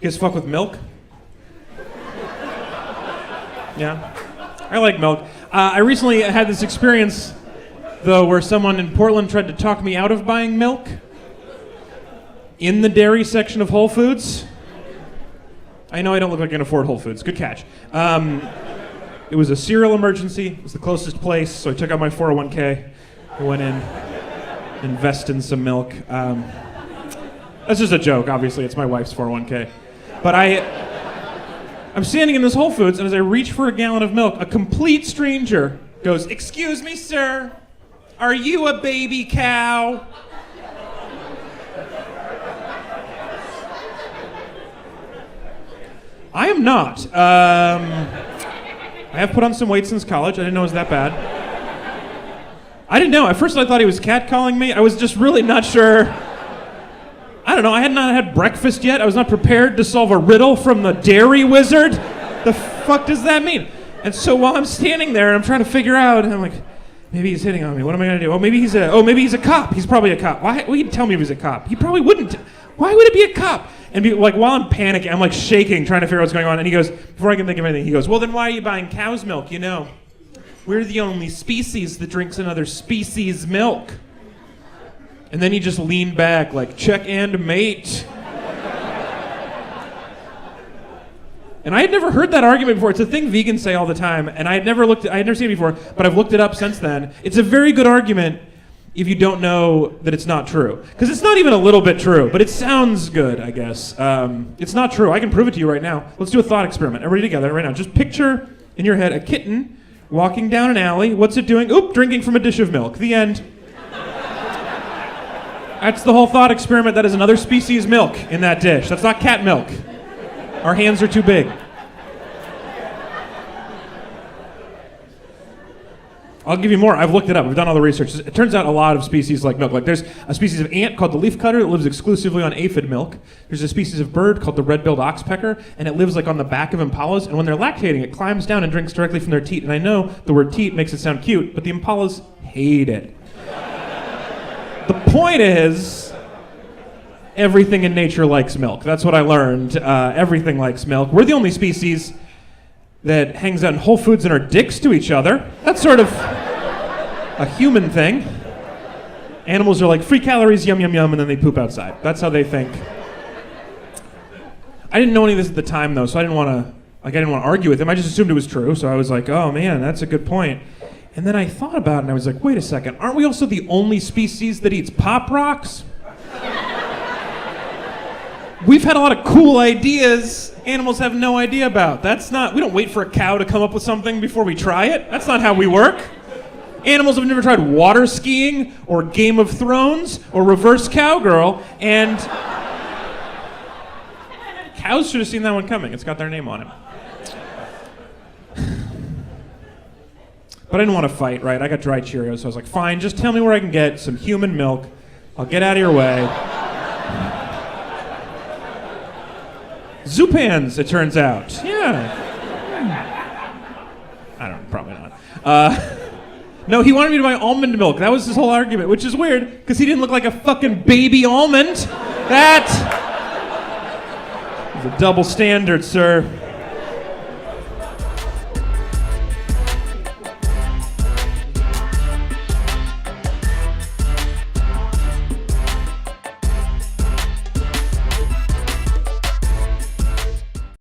You guys fuck with milk? Yeah. I like milk. I recently had this experience, though, where someone in Portland tried to talk me out of buying milk in the dairy section of Whole Foods. I know I don't look like I can afford Whole Foods. Good catch. It was a cereal emergency. It was the closest place, so I took out my 401k. I went in, invest in some milk. That's just a joke, obviously. It's my wife's 401k. But I'm standing in this Whole Foods, and as I reach for a gallon of milk, a complete stranger goes, "Excuse me, sir, are you a baby cow?" I am not. I have put on some weight since college. I didn't know it was that bad. I didn't know. At first I thought he was catcalling me. I was just really not sure. I don't know. I had not had breakfast yet. I was not prepared to solve a riddle from the dairy wizard. The fuck does that mean? And so while I'm standing there and I'm trying to figure out, and I'm like, maybe he's hitting on me. What am I gonna do? Maybe he's a cop. He's probably a cop. Why? Well, he'd tell me if he's a cop. He probably wouldn't. Why would it be a cop? And while I'm panicking, I'm like shaking, trying to figure out what's going on. And he goes, before I can think of anything, he goes, "Well, then why are you buying cow's milk? You know, we're the only species that drinks another species' milk." And then he just leaned back like, "Check and mate." And I had never heard that argument before. It's a thing vegans say all the time, and I had never seen it before, but I've looked it up since then. It's a very good argument if you don't know that it's not true. Because it's not even a little bit true, but it sounds good, I guess. It's not true. I can prove it to you right now. Let's do a thought experiment. Everybody together right now. Just picture in your head a kitten walking down an alley. What's it doing? Oop, drinking from a dish of milk. The end. That's the whole thought experiment. That is another species' milk in that dish. That's not cat milk. Our hands are too big. I'll give you more. I've looked it up. I've done all the research. It turns out a lot of species like milk. Like there's a species of ant called the leafcutter that lives exclusively on aphid milk. There's a species of bird called the red-billed oxpecker, and it lives like on the back of impalas. And when they're lactating, it climbs down and drinks directly from their teat. And I know the word teat makes it sound cute, but the impalas hate it. The point is, everything in nature likes milk. That's what I learned. Everything likes milk. We're the only species that hangs out in Whole Foods and are dicks to each other. That's sort of a human thing. Animals are like, free calories, yum, yum, yum, and then they poop outside. That's how they think. I didn't know any of this at the time, though, so I didn't want to argue with him. I just assumed it was true, so I was like, oh, man, that's a good point. And then I thought about it, and I was like, wait a second, aren't we also the only species that eats Pop Rocks? We've had a lot of cool ideas animals have no idea about. We don't wait for a cow to come up with something before we try it. That's not how we work. Animals have never tried water skiing or Game of Thrones or reverse cowgirl, and cows should have seen that one coming. It's got their name on it. But I didn't want to fight, right? I got dry Cheerios, so I was like, fine, just tell me where I can get some human milk. I'll get out of your way. Zupans, it turns out. Yeah. I don't know, probably not. No, he wanted me to buy almond milk. That was his whole argument, which is weird, because he didn't look like a fucking baby almond. That is a double standard, sir.